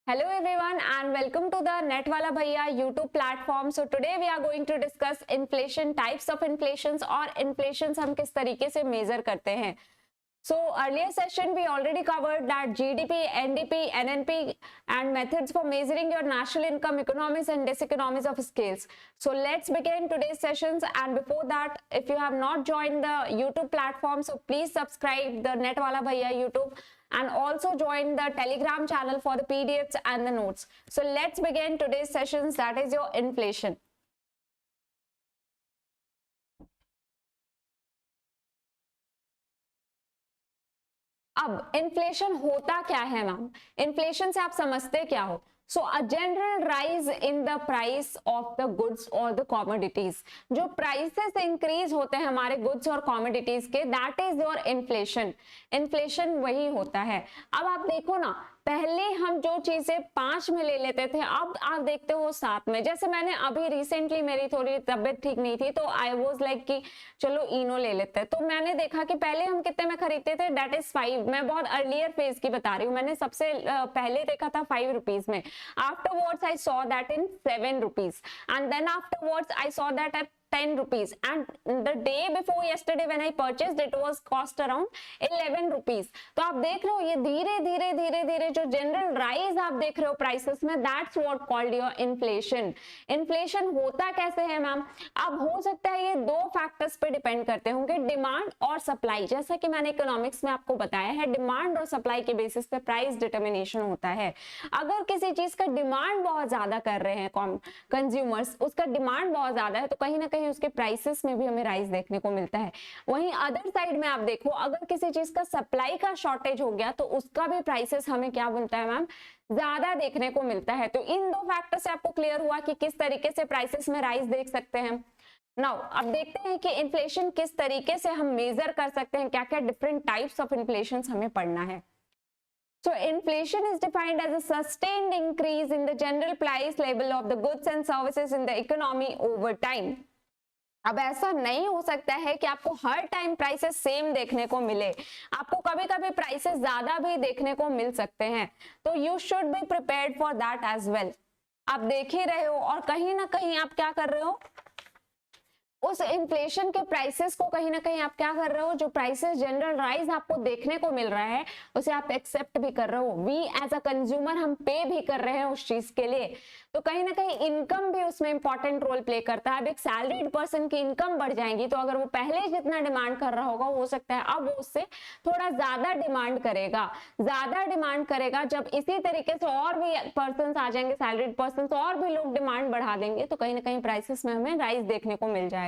Hello everyone and welcome to the Netwala Bhaiya YouTube platform. So today we are going to discuss inflation, types of inflations और inflations हम किस तरीके से measure करते हैं. So earlier session we already covered that GDP, NDP, NNP and methods for measuring your national income, economies and diseconomies of scales. So let's begin today's sessions, and before that, if you have not joined the YouTube platform, so please subscribe the Netwala Bhaiya YouTube and also join the Telegram channel for the PDFs and the notes. So let's begin today's sessions, that is your inflation. अब inflation होता क्या है ma'am? Inflation से आप समझते क्या हो? So a general rise in the price of the goods और द कॉमोडिटीज. जो प्राइसेस इंक्रीज होते हैं हमारे गुड्स और कॉमोडिटीज के, that is your inflation. Inflation वही होता है. अब आप देखो ना, पहले हम जो चीजें 5 में ले लेते थे, अब आप देखते हो 7 में. जैसे मैंने अभी रिसेंटली, मेरी थोड़ी तबीयत ठीक नहीं थी, तो आई वाज लाइक कि चलो इनो ले लेते हैं. तो मैंने देखा कि पहले हम कितने में खरीदते थे, दैट इज 5. मैं बहुत अर्लियर फेज की बता रही हूँ. मैंने सबसे पहले देखा था 5 रुपीज में. Afterwards I saw that in 7 rupees and then afterwards I saw that at 10 rupees, and the day before yesterday when I purchased it was cost around 11 rupees. तो आप देख रहे हो ये धीरे धीरे जो जनरल राइज आप देख रहे हो प्राइसेस में, that's what called your inflation. Inflation होता कैसे है मैम? अब हो सकता है ये 2 फैक्टर्स पे डिपेंड करते होंगे, डिमांड और सप्लाई. जैसा कि मैंने इकोनॉमिक्स में आपको बताया है, डिमांड और सप्लाई के बेसिस पे प्राइस डिटर्मिनेशन होता है. अगर किसी चीज का डिमांड बहुत ज्यादा कर रहे हैं कंज्यूमर्स, उसका डिमांड बहुत ज्यादा है, तो कहीं ना कहीं उसके प्राइसेस में भी हमें राइज देखने को मिलता है. वहीं अदर साइड में आप देखो, अगर किसी चीज का सप्लाई का शॉर्टेज हो गया, तो उसका भी प्राइसेस हमें क्या मिलता है मैम? ज्यादा देखने को मिलता है. तो इन 2 फैक्टर से आपको क्लियर हुआ कि किस तरीके से प्राइसेस में राइज देख सकते हैं. नाउ अब देखते हैं कि इन्फ्लेशन किस तरीके से हम मेजर कर सकते हैं, क्या क्या डिफरेंट टाइप्स ऑफ इन्फ्लेशन हमें पढ़ना है. So inflation is defined as a sustained increase in the general price level of the goods and services in the economy over time. अब ऐसा नहीं हो सकता है कि आपको हर टाइम प्राइसेस सेम देखने को मिले. आपको कभी कभी प्राइसेस ज्यादा भी देखने को मिल सकते हैं. तो you should be prepared for that as well. आप देख ही रहे हो, और कहीं ना कहीं आप क्या कर रहे हो, उस इन्फ्लेशन के प्राइसेस को कहीं ना कहीं आप क्या कर रहे हो, जो प्राइसेस जनरल राइज आपको देखने को मिल रहा है, उसे आप एक्सेप्ट भी कर रहे हो. वी एज अ कंज्यूमर हम पे भी कर रहे हैं उस चीज के लिए. तो कहीं ना कहीं इनकम भी उसमें इंपॉर्टेंट रोल प्ले करता है. अब एक सैलरीड पर्सन की इनकम बढ़ जाएगी, तो अगर वो पहले जितना डिमांड कर रहा होगा, हो सकता है अब वो उससे थोड़ा ज्यादा डिमांड करेगा. जब इसी तरीके से और भी पर्सन आ जाएंगे, सैलरीड पर्सन, और भी लोग डिमांड बढ़ा देंगे, तो कहीं ना कहीं प्राइसेस में हमें राइज देखने को मिल जाएगा.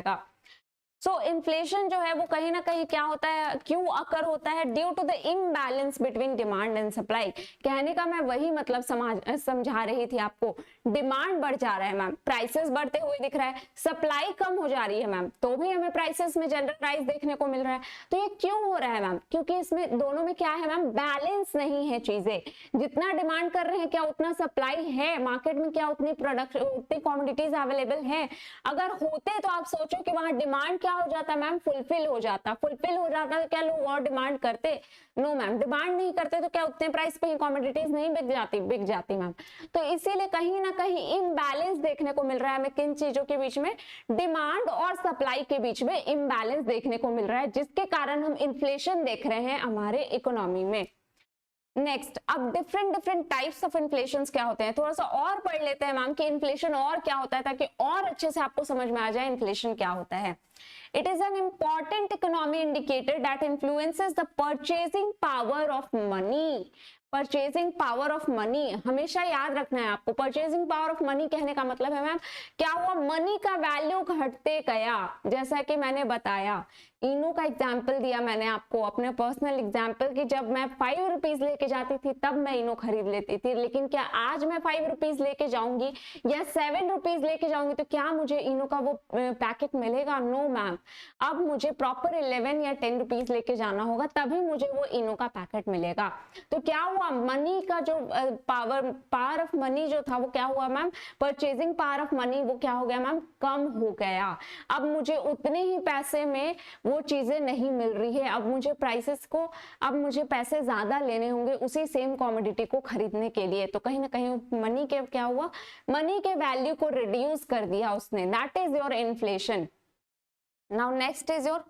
सो इन्फ्लेशन जो है वो कहीं ना कहीं क्या होता है, क्यों अकर होता है? Due to the imbalance between demand and supply. कहने का मैं वही मतलब समझा रही थी आपको. डिमांड बढ़ जा रहा है मैम, प्राइसेस बढ़ते हुए दिख रहा है, सप्लाई कम हो जा रही है मैम, तो भी हमें प्राइसेस में जनरल राइज देखने को मिल रहा है. तो ये क्यों हो रहा है मैम? क्योंकि इसमें दोनों में क्या है मैम, बैलेंस नहीं है चीजें. जितना डिमांड कर रहे हैं, क्या उतना सप्लाई है मार्केट में? क्या उतनी प्रोडक्ट, उतनी कॉमोडिटीज अवेलेबल है? अगर होते तो आप सोचो कि वहां डिमांड क्या हो जाता मैम, फुलफिल हो जाता तो क्या लोग और डिमांड करते? नो मैम, डिमांड नहीं करते तो क्या उतने प्राइस पे ही कॉमोडिटीज नहीं बिक जाती मैम. तो इसीलिए कहीं ना कहीं इम्बैलेंस देखने को मिल रहा है हमें. किन चीजों के बीच में? डिमांड और सप्लाई के बीच में इम्बैलेंस देखने को मिल रहा है, जिसके कारण हम इन्फ्लेशन देख रहे हैं हमारे इकोनॉमी में. नेक्स्ट, अब डिफरेंट टाइप्स ऑफ इन्फ्लेशन क्या होते हैं, थोड़ा सा और पढ़ लेते हैं मैम कि इन्फ्लेशन और क्या होता है, ताकि और अच्छे से आपको समझ में आ जाए इन्फ्लेशन क्या होता है. It is an important economic indicator that influences the purchasing power of money. Purchasing power of money हमेशा याद रखना है आपको. परचेजिंग पावर ऑफ मनी कहने का मतलब है मैम, क्या हुआ, मनी का वैल्यू घटते गया. जैसा कि मैंने बताया, इनो का एग्जाम्पल दिया मैंने आपको, अपने पर्सनल एग्जाम्पल की. जब मैं 5 रुपीज लेके जाती थी तब मैं इनो खरीद लेती थी, लेकिन क्या आज मैं 5 रुपीज लेके जाऊंगी या 7 रुपीज लेके जाऊंगी तो क्या मुझे इनो का वो पैकेट मिलेगा? No ma'am. अब मुझे प्रॉपर 11 या 10 रुपीज लेके जाना होगा, तभी मुझे वो इनो का पैकेट मिलेगा. तो क्या हुआ, मनी का जो पावर ऑफ मनी जो था वो क्या हुआ ma'am, purchasing power of money वो क्या हो गया मैम, कम हो गया। अब मुझे उतने ही पैसे में वो चीजें नहीं मिल रही है, अब मुझे पैसे ज्यादा लेने होंगे उसी सेम कॉमोडिटी को खरीदने के लिए। तो कहीं ना कहीं मनी के क्या हुआ, मनी के वैल्यू को रिड्यूस कर दिया उसने, that is your inflation. Now next is your,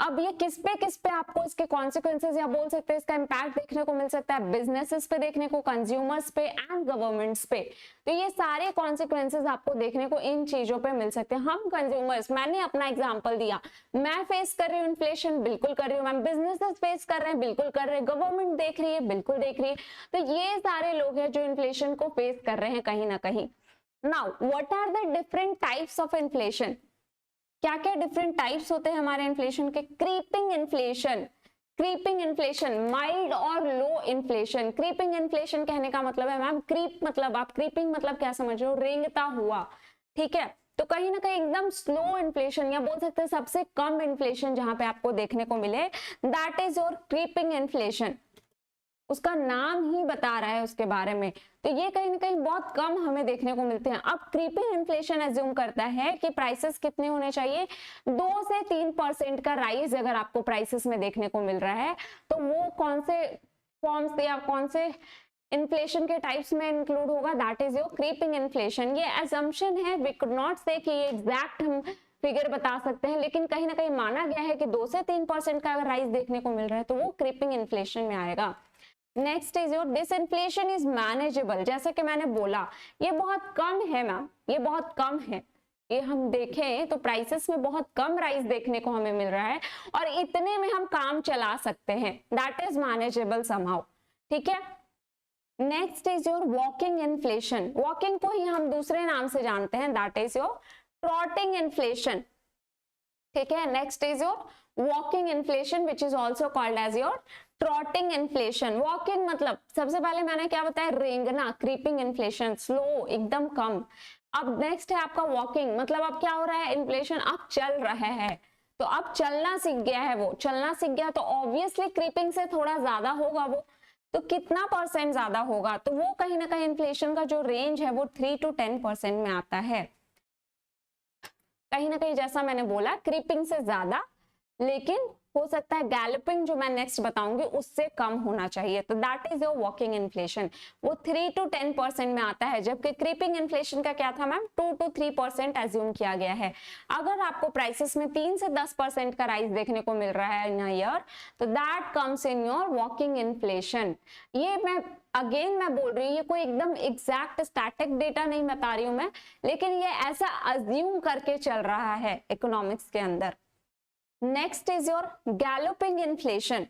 अब ये किस पे आपको इसके कॉन्सिक्वेंसेज या बोल सकते हैं इसका इम्पैक्ट देखने को मिल सकता है, बिजनेसेस पे देखने को, कंज्यूमर्स पे एंड गवर्नमेंट्स पे। तो ये सारे कॉन्सिक्वेंसेज आपको देखने को इन चीजों पे मिल सकते हैं। हम कंज्यूमर्स, मैंने अपना एग्जांपल दिया, मैं फेस कर रही हूँ इन्फ्लेशन, बिल्कुल कर रही हूँ मैम, बिजनेसेस फेस कर रहे हैं, बिल्कुल कर रहे हैं, गवर्नमेंट देख रही है, बिल्कुल देख रही है। तो ये सारे लोग हैं जो इन्फ्लेशन को फेस कर रहे हैं कहीं ना कहीं। Now what are the different types of inflation, क्या क्या डिफरेंट टाइप्स होते हैं हमारे इन्फ्लेशन के। क्रीपिंग इन्फ्लेशन, माइल्ड और लो इन्फ्लेशन। क्रीपिंग इन्फ्लेशन कहने का मतलब है मैम, क्रीप मतलब आप क्रीपिंग मतलब क्या समझ रहे हो, रेंगता हुआ, ठीक है। तो कहीं ना कहीं एकदम स्लो इन्फ्लेशन या बोल सकते हैं सबसे कम इन्फ्लेशन जहां पे आपको देखने को मिले, that is your creeping inflation. उसका नाम ही बता रहा है उसके बारे में। तो ये कहीं ना कहीं बहुत कम हमें देखने को मिलते हैं। अब क्रीपिंग इन्फ्लेशन एज्यूम करता है कि प्राइसेस कितने होने चाहिए, 2 से 3% का राइज अगर आपको प्राइसेस में देखने को मिल रहा है तो वो कौन से फॉर्म्स या कौन से इन्फ्लेशन के टाइप्स में इंक्लूड होगा, that is your creeping inflation. ये एजम्पशन है, वी कुड नॉट से कि एग्जैक्ट हम फिगर बता सकते हैं, लेकिन कहीं ना कहीं माना गया है कि 2 से 3% का अगर राइज देखने को मिल रहा है तो वो क्रीपिंग इन्फ्लेशन में आएगा। Next is your disinflation is manageable. जैसे कि मैंने बोला ये बहुत कम है मैम, ये बहुत कम है, ये हम देखें तो प्राइसेस में बहुत कम राइज देखने को हमें मिल रहा है और इतने में हम काम चला सकते हैं, दैट इज मैनेजेबल समहाउ, ठीक है। Next is your walking inflation. Walking को ही हम दूसरे नाम से जानते हैं, that is your trotting inflation, ठीक है। Next is your walking inflation which is also called as your trotting inflation. Walking मतलब सबसे पहले मैंने क्या बताया, रेंगना, क्रीपिंग इन्फ्लेशन, स्लो, एकदम कम। अब नेक्स्ट है आपका वॉकिंग, मतलब अब क्या हो रहा है, इन्फ्लेशन अब चल रहा है, तो अब चलना सीख गया है, वो चलना सीख गया तो ऑब्वियसली क्रीपिंग से थोड़ा ज्यादा होगा वो, तो कितना % ज्यादा होगा, तो वो कहीं ना कहीं इन्फ्लेशन का जो रेंज है वो 3 to 10% में आता है। कहीं ना कहीं जैसा मैंने बोला क्रीपिंग से ज्यादा, लेकिन हो सकता है गैलोपिंग जो मैं नेक्स्ट बताऊंगी उससे कम होना चाहिए, तो that is your walking inflation, वो 3 to 10% में आता है। जबकि क्रीपिंग इन्फ्लेशन का क्या था मैम, 2 to 3% एज्यूम किया गया है। अगर आपको प्राइसेस में 3 से 10% का राइज देखने को मिल रहा है इन अ ईयर, तो that comes in your walking inflation. ये मैं बोल रही हूँ, ये कोई एकदम एग्जैक्ट स्टैटिक डेटा नहीं बता रही हूँ मैं, लेकिन ये ऐसा अज्यूम करके चल रहा है इकोनॉमिक्स के अंदर। Next is your galloping inflation.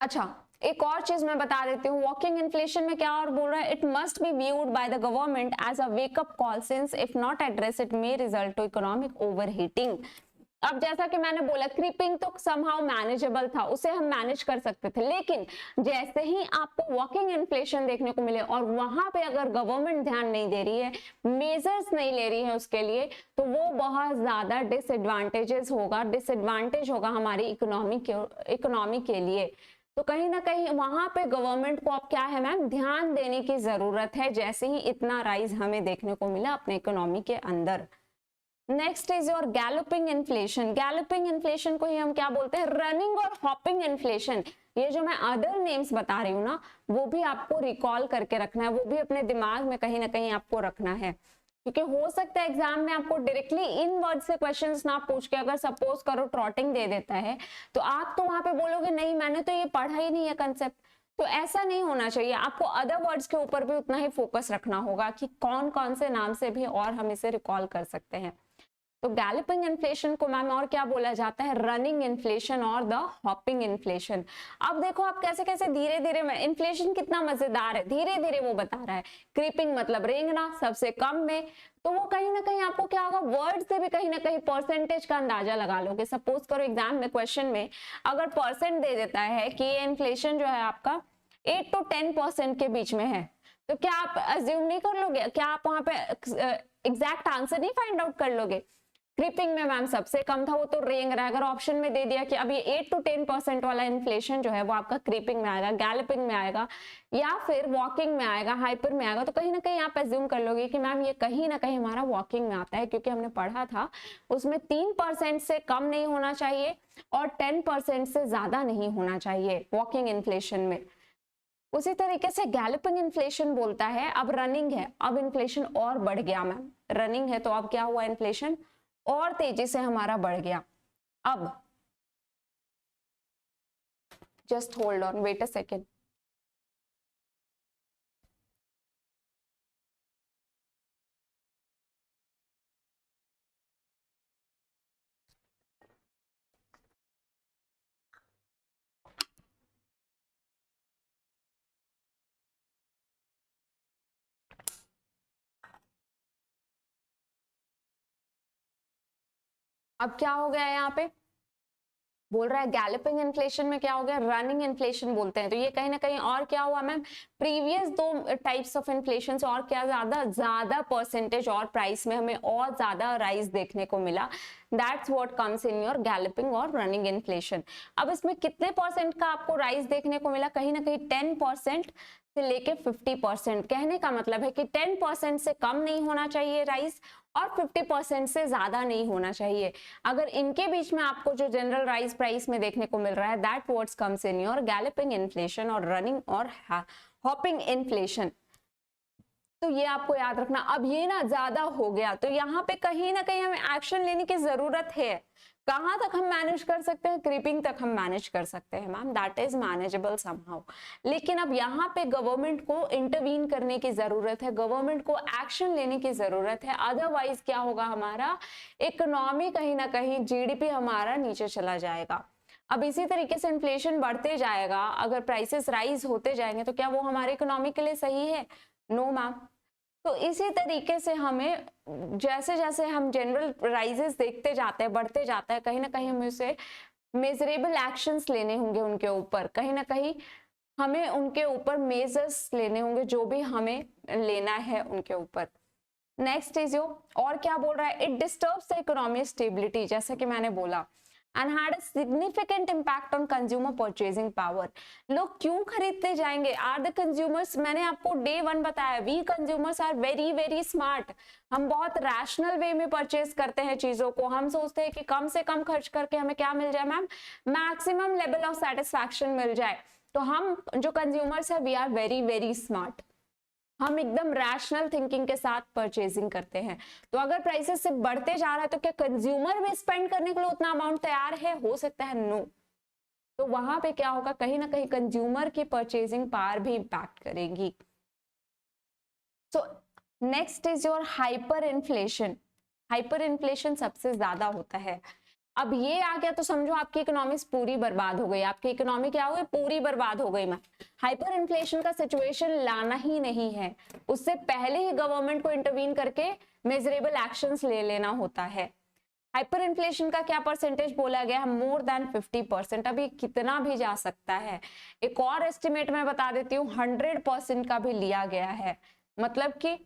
अच्छा, एक और चीज मैं बता देती हूँ, वॉकिंग इन्फ्लेशन में क्या और बोल रहा है, it must be viewed by the government as a wake up call since if not address it may result to economic overheating. अब जैसा कि मैंने बोला क्रीपिंग तो समहाउ मैनेजेबल था, उसे हम मैनेज कर सकते थे, लेकिन जैसे ही आपको वॉकिंग इन्फ्लेशन देखने को मिले और वहां पे अगर गवर्नमेंट ध्यान नहीं दे रही है, मेजर्स नहीं ले रही है उसके लिए, तो वो बहुत ज्यादा डिसएडवांटेज होगा हमारी इकोनॉमी के लिए। तो कहीं ना कहीं वहां पे गवर्नमेंट को अब क्या है मैम, ध्यान देने की जरूरत है, जैसे ही इतना राइज हमें देखने को मिला अपने इकोनॉमी के अंदर। Next is your galloping inflation. Galloping inflation को ही हम क्या बोलते हैं, रनिंग और हॉपिंग इन्फ्लेशन। ये जो मैं अदर नेम्स बता रही हूँ ना, वो भी आपको रिकॉल करके रखना है, वो भी अपने दिमाग में कहीं ना कहीं आपको रखना है, क्योंकि हो सकता है एग्जाम में आपको डायरेक्टली इन वर्ड से क्वेश्चंस ना पूछ के अगर सपोज करो ट्रॉटिंग दे देता है, तो आप तो वहां पे बोलोगे नहीं मैंने तो ये पढ़ा ही नहीं है कंसेप्ट। तो ऐसा नहीं होना चाहिए, आपको अदर वर्ड्स के ऊपर भी उतना ही फोकस रखना होगा कि कौन कौन से नाम से भी और हम इसे रिकॉल कर सकते हैं। तो गैलोपिंग इन्फ्लेशन को मैम और क्या बोला जाता है, रनिंग इन्फ्लेशन और द हॉपिंग इन्फ्लेशन। अब देखो आप कैसे कैसे धीरे धीरे में, इन्फ्लेशन कितना मजेदार है, धीरे धीरे वो बता रहा है। क्रीपिंग मतलब रेंगना, सबसे कम में, तो वो कहीं ना कहीं आपको क्या होगा, वर्ड से भी कहीं ना कहीं परसेंटेज का अंदाजा लगा लोगे। सपोज करो एग्जाम में क्वेश्चन में अगर परसेंट दे देता है कि ये इन्फ्लेशन जो है आपका 8 to 10% के बीच में है, तो क्या आप अज्यूम नहीं कर लोगे, क्या आप वहां पे एग्जैक्ट आंसर नहीं फाइंड आउट कर लोगे? क्रीपिंग में मैम सबसे कम था, वो तो रेंग रहा है। अगर ऑप्शन में दे दिया कि अब ये 8 to 10% वाला इन्फ्लेशन जो है वो आपका क्रीपिंग में आएगा, गैलपिंग में आएगा या फिर वॉकिंग में आएगा, हाइपर में आएगा, तो कहीं ना कहीं आप एज्यूम कर लोगे कि मैम ये कहीं ना कहीं हमारा वॉकिंग में आता है, क्योंकि हमने पढ़ा था उसमें 3% से कम नहीं होना चाहिए और 10% से ज्यादा नहीं होना चाहिए वॉकिंग इन्फ्लेशन में। उसी तरीके से गैलपिंग इन्फ्लेशन बोलता है अब रनिंग है, अब इन्फ्लेशन और बढ़ गया मैम, रनिंग है तो अब क्या हुआ, इन्फ्लेशन और तेजी से हमारा बढ़ गया। अब just hold on, wait a second. अब क्या हो गया यहाँ पे, बोल रहा है गैलपिंग इन्फ्लेशन में क्या हो गया, रनिंग इन्फ्लेशन बोलते हैं। तो ये कहीं ना कहीं और क्या हुआ मैम, प्रीवियस दो टाइप्स ऑफ इन्फ्लेशन से और क्या ज्यादा परसेंटेज और प्राइस में हमें और ज्यादा राइज देखने को मिला। That's what comes in your galloping और रनिंग इन्फ्लेशन। अब इसमें कितने परसेंट का आपको राइज देखने को मिला, कहीं ना कहीं 10% से लेके 50%। कहने का मतलब है कि 10% से कम नहीं होना चाहिए राइज और 50% से ज्यादा नहीं होना चाहिए। अगर इनके बीच में आपको जो जनरल राइज प्राइस में देखने को मिल रहा है, that words comes in your galloping inflation और रनिंग और हॉपिंग इन्फ्लेशन। तो ये आपको याद रखना। अब ये ना ज्यादा हो गया तो यहाँ पे कहीं ना कहीं हमें एक्शन लेने की जरूरत है। कहां तक हम मैनेज कर सकते हैं, क्रीपिंग तक हम मैनेज कर सकते हैं ma'am, that is manageable somehow. लेकिन अब यहाँ पे गवर्नमेंट को इंटरवीन करने की जरूरत है, गवर्नमेंट को एक्शन लेने की जरूरत है। अदरवाइज क्या होगा, हमारा इकोनॉमी कहीं ना कहीं, जीडीपी हमारा नीचे चला जाएगा। अब इसी तरीके से इन्फ्लेशन बढ़ते जाएगा, अगर प्राइसेस राइज होते जाएंगे तो क्या वो हमारे इकोनॉमी के लिए सही है? No ma'am. तो इसी तरीके से हमें जैसे जैसे हम जनरल राइजेस देखते जाते हैं, बढ़ते जाता है, कहीं ना कहीं हमें उसे मेजरेबल एक्शंस लेने होंगे उनके ऊपर, कहीं ना कहीं हमें उनके ऊपर मेजर्स लेने होंगे, जो भी हमें लेना है उनके ऊपर। नेक्स्ट इज यो, और क्या बोल रहा है, it disturbs the economic stability, जैसा कि मैंने बोला, and had a significant impact on consumer purchasing power। लोग क्यों खरीदते जाएंगे, आर द कंज्यूमर्स, मैंने आपको डे 1 बताया, we consumers are very very smart. हम बहुत रैशनल वे में परचेज करते हैं चीजों को, हम सोचते हैं कि कम से कम खर्च करके हमें क्या मिल जाए ma'am, maximum level of satisfaction मिल जाए। तो हम जो कंज्यूमर्स है, we are very very smart, हम एकदम रैशनल थिंकिंग के साथ परचेजिंग करते हैं। तो अगर प्राइसेस से बढ़ते जा रहा है तो क्या कंज्यूमर भी स्पेंड करने के लिए उतना अमाउंट तैयार है? हो सकता है नो। तो वहां पे क्या होगा, कहीं ना कहीं कंज्यूमर की परचेजिंग पावर भी इंपैक्ट करेगी। So next is your hyper inflation. Hyper inflation सबसे ज्यादा होता है। अब ये आ गया तो समझो आपकी इकोनॉमिक्स पूरी बर्बाद हो गई, आपकी इकोनॉमी क्या हो गई, पूरी बर्बाद हो गई। मैं हाइपर इन्फ्लेशन का सिचुएशन लाना ही नहीं है, उससे पहले ही गवर्नमेंट को इंटरवीन करके मेजरेबल एक्शंस ले लेना होता है। हाइपर इन्फ्लेशन का क्या परसेंटेज बोला गया है, मोर देन 50%। अभी कितना भी जा सकता है। एक और एस्टिमेट मैं बता देती हूँ, 100% का भी लिया गया है। मतलब कि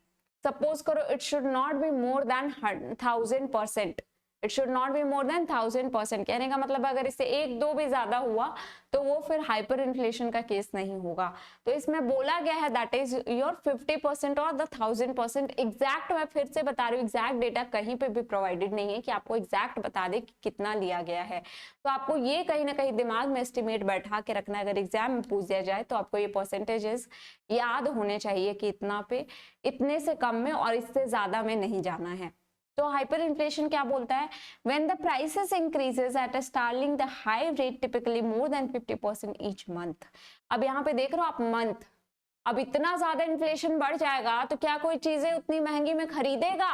सपोज करो it should not be more than 1000%, it should not be more than 1000%। कहने का मतलब अगर इससे 1-2 भी ज्यादा हुआ तो वो फिर हाइपर इन्फ्लेशन का केस नहीं होगा। तो इसमें बोला गया है दैट इज योर 50% और द 1000%। एग्जैक्ट मैं फिर से बता रही हूँ, एग्जैक्ट डेटा कहीं पे भी प्रोवाइडेड नहीं है कि आपको एग्जैक्ट बता दे कि कितना लिया गया है। तो आपको ये कहीं ना कहीं दिमाग में एस्टिमेट बैठा के रखना है, अगर एग्जाम में पूछ दिया जाए तो आपको ये परसेंटेजेस याद होने चाहिए कि इतना पे, इतने से कम में और इससे ज्यादा में नहीं जाना है। तो हाइपर इन्फ्लेशन क्या बोलता है, when the prices increases at a startling the high rate typically more than 50% each month। अब यहाँ पे देख रहे हो आप मंथ, अब इतना ज्यादा इन्फ्लेशन बढ़ जाएगा तो क्या कोई चीजें उतनी महंगी में खरीदेगा?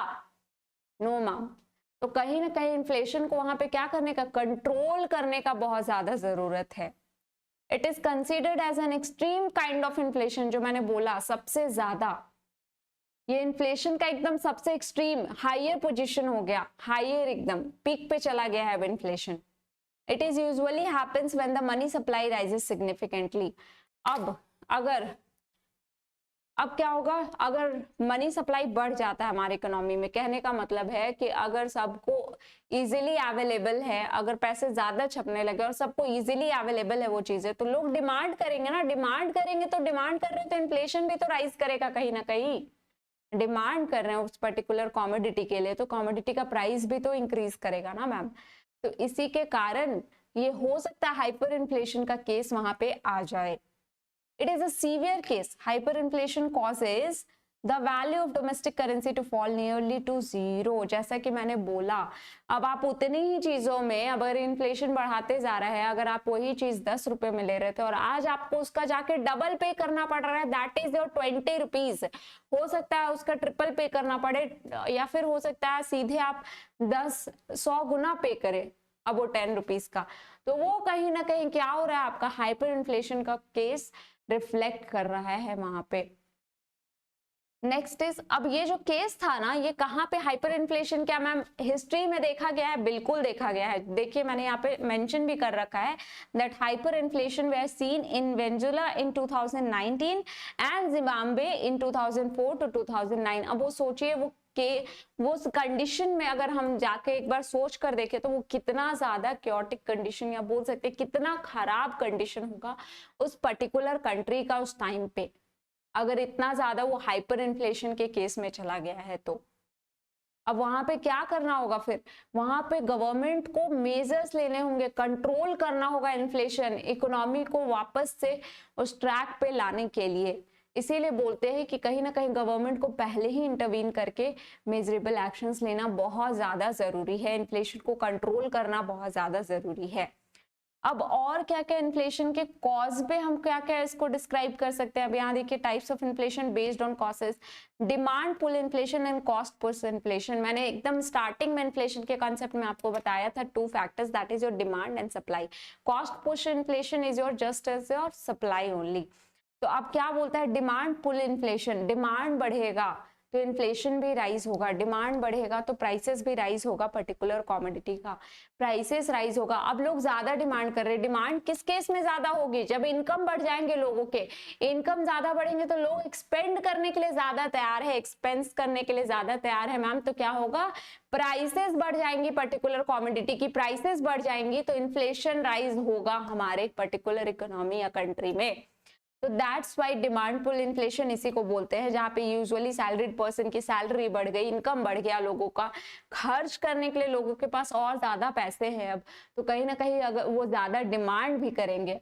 No ma'am. तो कहीं ना कहीं इन्फ्लेशन को वहां पे क्या करने का, कंट्रोल करने का बहुत ज्यादा जरूरत है। It is considered as an extreme kind of inflation, जो मैंने बोला सबसे ज्यादा, ये इन्फ्लेशन का एकदम सबसे एक्सट्रीम हायर पोजीशन हो गया, हायर एकदम पीक पे चला गया है inflation. It is usually happens when the money supply rises significantly. अब अगर अब क्या होगा, अगर मनी सप्लाई बढ़ जाता है हमारी इकोनॉमी में, कहने का मतलब है कि अगर सबको इजीली अवेलेबल है, अगर पैसे ज्यादा छपने लगे और सबको इजीली अवेलेबल है वो चीजें, तो लोग डिमांड करेंगे ना, डिमांड करेंगे तो डिमांड कर रहे हैं तो इन्फ्लेशन भी तो राइज करेगा कहीं ना कहीं। डिमांड कर रहे हैं उस पर्टिकुलर कॉमोडिटी के लिए तो कॉमोडिटी का प्राइस भी तो इंक्रीज करेगा ना मैम। तो इसी के कारण ये हो सकता है हाइपर इन्फ्लेशन का केस वहां पे आ जाए। It is a severe case. Hyperinflation causes the value of domestic currency to fall nearly to zero. जैसा कि मैंने बोला, अब आप उतनी ही चीजों में अगर इन्फ्लेशन बढ़ाते जा रहे हैं, अगर आप वही चीज 10 रुपए में ले रहे थे और आज आपको उसका जाके डबल पे करना पड़ रहा है, दैट इज योर 20 रुपीज। हो सकता है उसका ट्रिपल पे करना पड़े, या फिर हो सकता है सीधे आप 100 गुना पे करें अब वो 10 रुपीज का। तो वो कहीं ना कहीं क्या हो रहा है, आपका हाइपर इन्फ्लेशन का केस रिफ्लेक्ट कर रहा है वहां पे। नेक्स्ट इज, अब ये जो केस था ना, ये कहाँ पे हाइपर इन्फ्लेशन, क्या मैम हिस्ट्री में देखा गया है? बिल्कुल देखा गया है। देखिए मैंने यहाँ पे मेंशन भी कर रखा है that hyper inflation way seen in Venezuela in 2019 and Zimbabwe in 2004 to 2009। अब वो सोचिए वो उस कंडीशन में अगर हम जाके एक बार सोच कर देखें तो वो कितना ज्यादा क्योटिक कंडीशन, या बोल सकते हैं कितना खराब कंडीशन होगा उस पर्टिकुलर कंट्री का उस टाइम पे, अगर इतना ज्यादा वो हाइपर इन्फ्लेशन के केस में चला गया है तो। अब वहां पे क्या करना होगा फिर, वहां पे गवर्नमेंट को मेजर्स लेने होंगे, कंट्रोल करना होगा इन्फ्लेशन, इकोनॉमी को वापस से उस ट्रैक पे लाने के लिए। इसीलिए बोलते हैं कि कहीं ना कहीं गवर्नमेंट को पहले ही इंटरवीन करके मेजरेबल एक्शंस लेना बहुत ज्यादा जरूरी है, इन्फ्लेशन को कंट्रोल करना बहुत ज्यादा जरूरी है। अब और क्या क्या इन्फ्लेशन के कॉज पे हम क्या क्या इसको डिस्क्राइब कर सकते हैं। अब यहाँ देखिए types of inflation based on causes, demand pull inflation and cost push inflation. मैंने एकदम स्टार्टिंग में इन्फ्लेशन के कॉन्सेप्ट में आपको बताया था 2 factors, that is your demand and supply. Cost push inflation is your just as your supply only. तो अब क्या बोलता है, डिमांड पुल इन्फ्लेशन, डिमांड बढ़ेगा तो इन्फ्लेशन भी राइज होगा, डिमांड बढ़ेगा तो प्राइसेस भी राइज होगा, पर्टिकुलर कॉमोडिटी का प्राइसेस राइज होगा। अब लोग ज्यादा डिमांड कर रहे हैं, डिमांड किस केस में ज्यादा होगी, जब इनकम बढ़ जाएंगे लोगों के, इनकम ज्यादा बढ़ेंगे तो लोग एक्सपेंड करने के लिए ज्यादा तैयार है, एक्सपेंस करने के लिए ज्यादा तैयार है मैम। तो क्या होगा, प्राइसेस बढ़ जाएंगी, पर्टिकुलर कॉमोडिटी की प्राइसेस बढ़ जाएंगी तो इन्फ्लेशन राइज होगा हमारे पर्टिकुलर इकोनॉमी या कंट्री में। तो that's why demand pull inflation इसी को बोलते हैं, जहाँ पे यूजुअली सैलरीड पर्सन की सैलरी बढ़ गई, इनकम बढ़ गया, लोगों का खर्च करने के लिए लोगों के पास और ज्यादा पैसे हैं अब, तो कहीं ना कहीं अगर वो ज्यादा डिमांड भी करेंगे,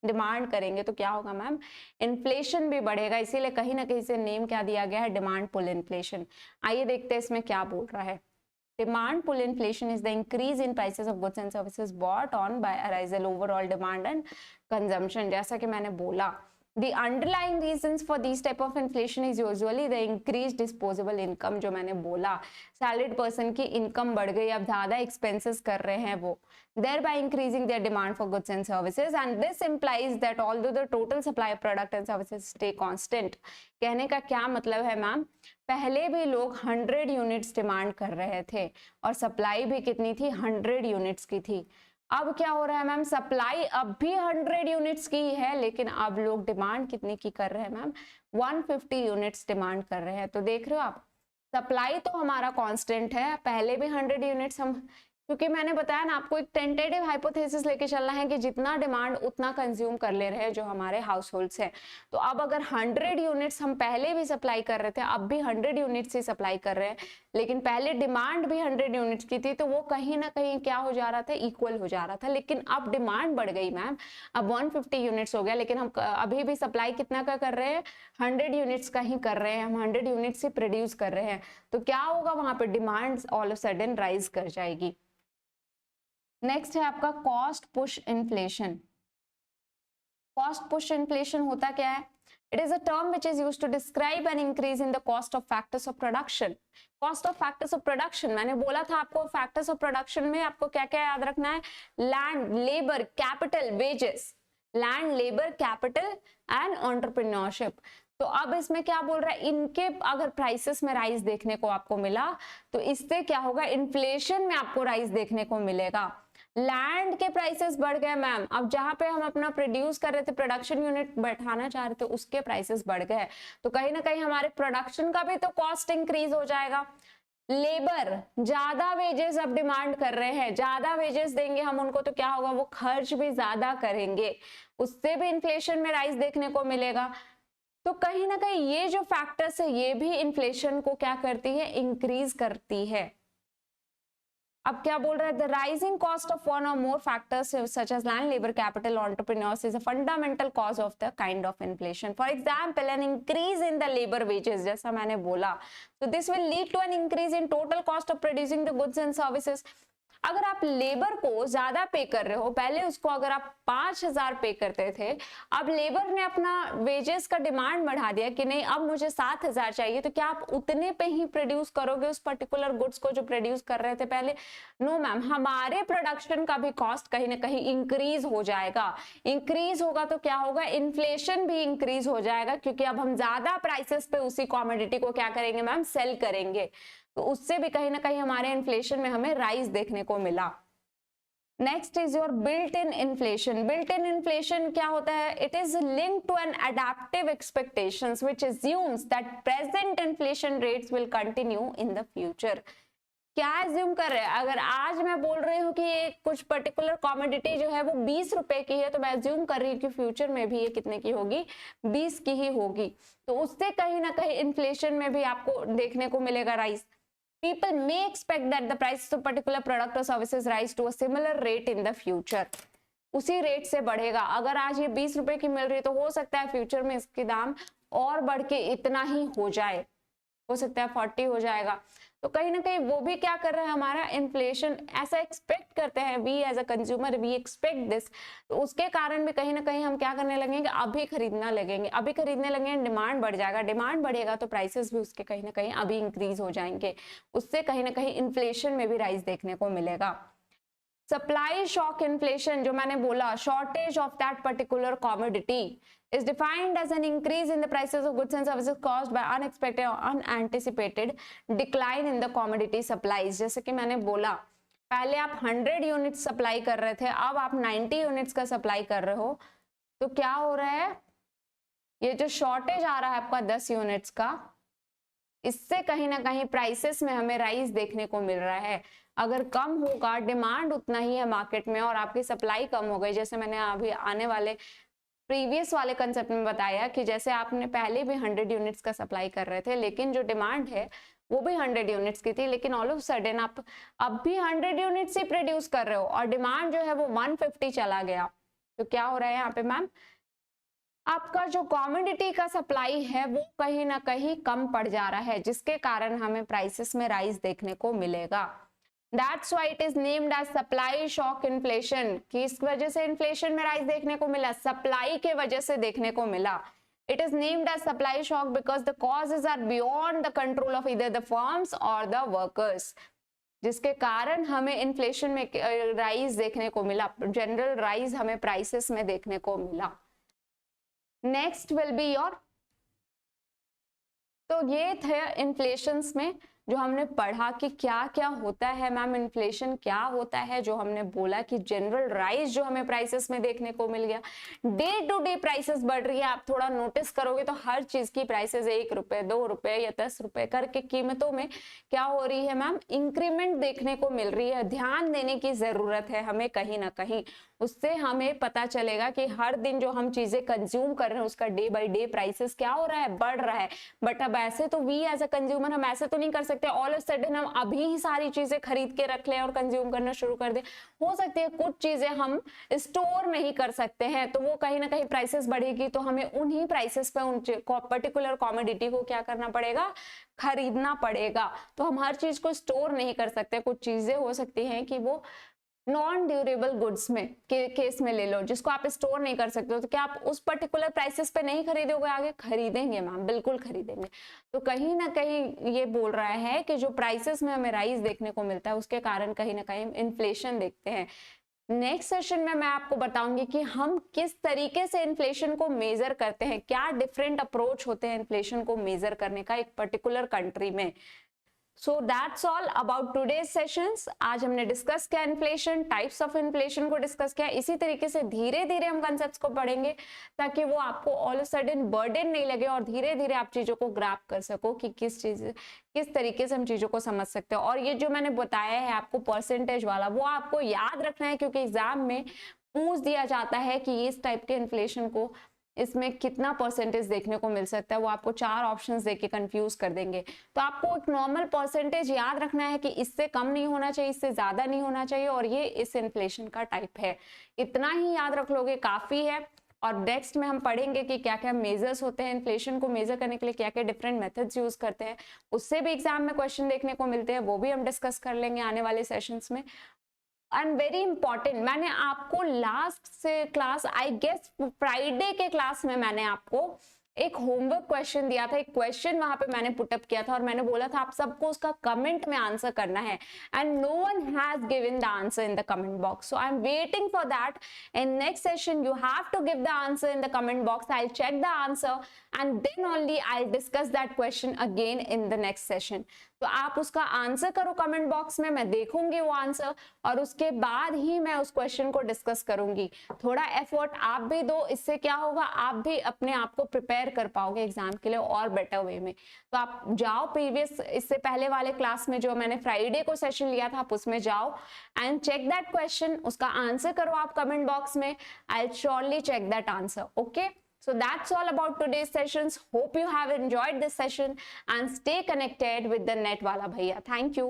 डिमांड करेंगे तो क्या होगा मैम, इन्फ्लेशन भी बढ़ेगा। इसीलिए कहीं ना कहीं से नेम क्या दिया गया है, डिमांड पुल इन्फ्लेशन। आइए देखते हैं इसमें क्या बोल रहा है। Demand pull inflation is the increase in prices of goods and services bought on by a rise in overall demand and consumption। जैसा कि मैंने बोला, the underlying reasons for these type of inflation is usually the increased disposable income। जो मैंने बोला, salaried person की income बढ़ गई, अब ज्यादा एक्सपेंसेस कर रहे हैं वो, thereby increasing their demand for goods and services, and this implies that although the total supply of product and services stay constant। कहने का क्या मतलब है मैम, पहले भी लोग 100 यूनिट्स डिमांड कर रहे थे और सप्लाई भी कितनी थी, 100 यूनिट्स की थी। अब क्या हो रहा है मैम, सप्लाई अब भी 100 यूनिट्स की है, लेकिन अब लोग डिमांड कितनी की कर रहे हैं मैम, 150 यूनिट्स डिमांड कर रहे हैं। तो देख रहे हो आप, सप्लाई तो हमारा कांस्टेंट है, पहले भी 100 यूनिट्स हम, क्योंकि मैंने बताया ना आपको, एक टेंटेटिव हाइपोथेसिस लेके चलना है कि जितना डिमांड उतना कंज्यूम कर ले रहे हैं जो हमारे हाउस होल्ड्स हैं। तो अब अगर 100 यूनिट्स हम पहले भी सप्लाई कर रहे थे, अब भी 100 यूनिट्स ही सप्लाई कर रहे हैं, लेकिन पहले डिमांड भी 100 यूनिट्स की थी, तो वो कहीं ना कहीं क्या हो जा रहा था, इक्वल हो जा रहा था। लेकिन अब डिमांड बढ़ गई मैम, अब 150 यूनिट्स हो गया, लेकिन हम अभी भी सप्लाई कितना का कर रहे हैं, 100 यूनिट्स का ही कर रहे हैं, हम 100 यूनिट्स ही प्रोड्यूस कर रहे हैं। तो क्या होगा, वहां पर demand all of sudden rise कर जाएगी। नेक्स्ट है आपका cost push inflation. Cost push inflation होता क्या है, it is a term which is used to describe an increase in the cost of factors of production. Cost of factors of production, मैंने बोला था आपको फैक्टर्स ऑफ प्रोडक्शन में आपको क्या क्या याद रखना है, land, labour, capital, wages, land, labour, capital and entrepreneurship. तो अब इसमें क्या बोल रहा है, इनके अगर प्राइसेस में राइज देखने को आपको मिला तो इससे क्या होगा, इन्फ्लेशन में आपको राइज देखने को मिलेगा। लैंड के प्राइसेस बढ़ गए मैम, अब जहां पे हम अपना प्रोड्यूस कर रहे थे, प्रोडक्शन यूनिट बैठाना चाह रहे थे, उसके प्राइसेस बढ़ गए, तो कहीं ना कहीं हमारे प्रोडक्शन का भी तो कॉस्ट इंक्रीज हो जाएगा। लेबर ज्यादा वेजेस अब डिमांड कर रहे हैं, ज्यादा वेजेस देंगे हम उनको तो क्या होगा, वो खर्च भी ज्यादा करेंगे, उससे भी इन्फ्लेशन में राइज देखने को मिलेगा। तो कहीं ना कहीं ये जो फैक्टर्स है ये भी इन्फ्लेशन को क्या करती है, इंक्रीज करती है। अब क्या बोल रहा है, the rising cost of one और more factors such as land, labour, capital, entrepreneurs is a fundamental cause of the kind of inflation. For example an increase in the labour wages, जैसा मैंने बोला, तो this will lead to an increase in total cost of producing the goods and services. अगर आप labour को ज्यादा पे कर रहे हो, पहले उसको अगर आप 5,000 पे करते थे, अब लेबर ने अपना वेजेस का डिमांड बढ़ा दिया कि नहीं अब मुझे 7,000 चाहिए, तो क्या आप उतने पे ही प्रोड्यूस करोगे उस पर्टिकुलर गुड्स को जो प्रोड्यूस कर रहे थे पहले? नो मैम, हमारे प्रोडक्शन का भी कॉस्ट कहीं ना कहीं इंक्रीज हो जाएगा। इंक्रीज होगा तो क्या होगा, इन्फ्लेशन भी इंक्रीज हो जाएगा, क्योंकि अब हम ज्यादा प्राइसेस पे उसी कॉमोडिटी को क्या करेंगे मैम, सेल करेंगे, तो उससे भी कहीं ना कहीं हमारे इन्फ्लेशन में हमें राइज देखने को मिला। Next is your built in inflation. Built in inflation क्या होता है, it is linked to an adaptive expectations which assumes that present inflation rates will continue in the future. क्या एज्यूम कर रहे हैं, अगर आज मैं बोल रही हूँ कि ये कुछ पर्टिकुलर कॉमोडिटी जो है वो 20 रुपए की है, तो मैं एज्यूम कर रही हूँ कि फ्यूचर में भी ये कितने की होगी, 20 की ही होगी, तो उससे कहीं ना कहीं इन्फ्लेशन में भी आपको देखने को मिलेगा rise. People may expect that the prices of particular product or services rise to a similar rate in the future. उसी रेट से बढ़ेगा। अगर आज ये 20 रुपए की मिल रही है तो हो सकता है फ्यूचर में इसके दाम और बढ़ के इतना ही हो जाए, हो सकता है 40 हो जाएगा। तो कहीं ना कहीं वो भी क्या कर रहा है, हमारा इन्फ्लेशन ऐसा एक्सपेक्ट करते हैं, we as a consumer we expect this, तो उसके कारण भी कहीं ना कहीं हम क्या करने लगेंगे, अभी खरीदना लगेंगे, अभी खरीदने लगेंगे, डिमांड बढ़ जाएगा, डिमांड बढ़ेगा तो प्राइसेस भी उसके कहीं ना कहीं अभी इंक्रीज हो जाएंगे, उससे कहीं ना कहीं इन्फ्लेशन में भी राइज देखने को मिलेगा। सप्लाई शॉक इन्फ्लेशन, जो मैंने बोला, shortage of that particular commodity is defined as an increase in the prices of goods and services caused by unexpected or unanticipated decline in the commodity supplies। जैसे कि मैंने बोला, पहले आप 100 यूनिट्स सप्लाई कर रहे थे, अब आप 90 यूनिट्स का सप्लाई कर रहे हो, तो क्या हो रहा है, ये जो शॉर्टेज आ रहा है आपका 10 यूनिट्स का, इससे कहीं ना कहीं प्राइसेस में हमें राइज देखने को मिल रहा है। अगर कम होगा, डिमांड उतना ही है मार्केट में और आपकी सप्लाई कम हो गई, जैसे मैंने अभी आने वाले प्रीवियस वाले कंसेप्ट में बताया कि जैसे आपने पहले भी 100 यूनिट्स का सप्लाई कर रहे थे, लेकिन जो डिमांड है वो भी 100 यूनिट्स की थी, लेकिन ऑल ऑफ सडन आप अब भी 100 यूनिट्स ही प्रोड्यूस कर रहे हो और डिमांड जो है वो 150 चला गया, तो क्या हो रहा है यहाँ पे मैम, आपका जो कॉमोडिटी का सप्लाई है वो कहीं ना कहीं कम पड़ जा रहा है, जिसके कारण हमें प्राइसेस में राइज देखने को मिलेगा। That's why it is named as supply shock inflation, कि इस वजह से इन्फ्लेशन में राइज देखने को मिला, सप्लाई के वजह से देखने को मिला। It is named as supply shock because the causes are beyond the control of either the firms or the workers, जिसके कारण हमें इन्फ्लेशन में राइज देखने को मिला, जनरल राइज हमें प्राइसेस में देखने को मिला। नेक्स्ट विल बी योर, तो ये थे इन्फ्लेशंस में जो हमने पढ़ा कि क्या क्या होता है मैम, इन्फ्लेशन क्या होता है, जो हमने बोला कि जनरल राइज जो हमें प्राइसेस में देखने को मिल गया, डे टू डे प्राइसेस बढ़ रही है, आप थोड़ा नोटिस करोगे तो हर चीज की प्राइसेस 1 रुपए 2 रुपए या 10 रुपए करके कीमतों में क्या हो रही है मैम, इंक्रीमेंट देखने को मिल रही है। ध्यान देने की जरूरत है हमें कहीं ना कहीं, उससे हमें पता चलेगा कि हर दिन जो हम चीजें कंज्यूम कर रहे हैं उसका डे बाय डे प्राइसेस क्या हो रहा है, बढ़ रहा है। बट अब ऐसे तो वी एज अ कंज्यूमर हम ऐसे तो नहीं कर सकते ऑल ऑफ सडन हम अभी ही सारी चीजें खरीद के रख लें और कंज्यूम करना शुरू कर दें। हो सकती है कुछ चीजें हम स्टोर नहीं कर सकते हैं, तो वो कहीं ना कहीं प्राइसेस बढ़ेगी, तो हमें उन्हीं प्राइसेस पे उन पर्टिकुलर कॉमोडिटी को क्या करना पड़ेगा, खरीदना पड़ेगा। तो हम हर चीज को स्टोर नहीं कर सकते, कुछ चीजें हो सकती हैं कि वो नॉन ड्यूरेबल गुड्स में केस में ले लो, जिसको आप स्टोर नहीं कर सकते हो, तो क्या आप उस पर्टिकुलर प्राइसेस पे नहीं खरीदोगे, आगे खरीदेंगे मैम, बिल्कुल खरीदेंगे। तो कहीं ना कहीं ये बोल रहा है कि जो प्राइसेस में हमें राइज देखने को मिलता है उसके कारण कहीं ना कहीं इन्फ्लेशन देखते हैं। नेक्स्ट सेशन में मैं आपको बताऊंगी कि हम किस तरीके से इन्फ्लेशन को मेजर करते हैं, क्या डिफरेंट अप्रोच होते हैं इन्फ्लेशन को मेजर करने का एक पर्टिकुलर कंट्री में। So that's all about today's sessions. आज हमने डिस्कस किया इन्फ्लेशन, टाइप्स ऑफ इन्फ्लेशन को डिस्कस किया। इसी तरीके से धीरे धीरे हम कंसेप्ट्स को पढ़ेंगे ताकि वो आपको ऑल ऑफ सडन बर्डन नहीं लगे और धीरे धीरे आप चीजों को ग्रैप कर सको कि किस तरीके से हम चीजों को समझ सकते हो। और ये जो मैंने बताया है आपको परसेंटेज वाला, वो आपको याद रखना है क्योंकि एग्जाम में पूछ दिया जाता है कि इस टाइप के इन्फ्लेशन को इसमें कितना परसेंटेज देखने को मिल सकता है। वो आपको 4 ऑप्शंस देके कंफ्यूज कर देंगे। तो आपको एक नॉर्मल परसेंटेज याद रखना है कि इससे कम नहीं होना चाहिए, इससे ज्यादा नहीं होना चाहिए, और ये इस इन्फ्लेशन का टाइप है। इतना ही याद रख लोगे काफी है। और नेक्स्ट में हम पढ़ेंगे कि क्या क्या मेजर्स होते हैं, इन्फ्लेशन को मेजर करने के लिए क्या क्या डिफरेंट मेथड्स यूज करते हैं, उससे भी एग्जाम में क्वेश्चन देखने को मिलते हैं, वो भी हम डिस्कस कर लेंगे आने वाले सेशंस में। एंड वेरी इंपॉर्टेंट, मैंने आपको लास्ट से क्लास आई गेस फ्राइडे के क्लास में मैंने आपको एक होमवर्क क्वेश्चन दिया था। एक क्वेश्चन वहां पे मैंने पुटअप किया था और मैंने बोला था आप सबको उसका कमेंट में आंसर करना है, and no one has given the answer in the comment box. So I am waiting for that. In next session you have to give the answer in the comment box. I will check the answer and then only I will discuss that question again in the next session. तो आप उसका answer करो comment box में, मैं देखूंगी वो answer और उसके बाद ही मैं उस क्वेश्चन को डिस्कस करूंगी। थोड़ा एफर्ट आप भी दो, इससे क्या होगा, आप भी अपने आप को प्रिपेयर कर पाओगे एग्जाम के लिए और बेटर वे में। तो आप जाओ प्रीवियस, इससे पहले वाले क्लास में जो मैंने फ्राइडे को सेशन लिया था, आप उसमें जाओ एंड चेक दैट क्वेश्चन, उसका आंसर करो आप कमेंट बॉक्स में। I will surely check that answer. Okay, so that's all about today's sessions. Hope you have enjoyed this session and stay connected with the Net Wala Bhaiya. Thank you.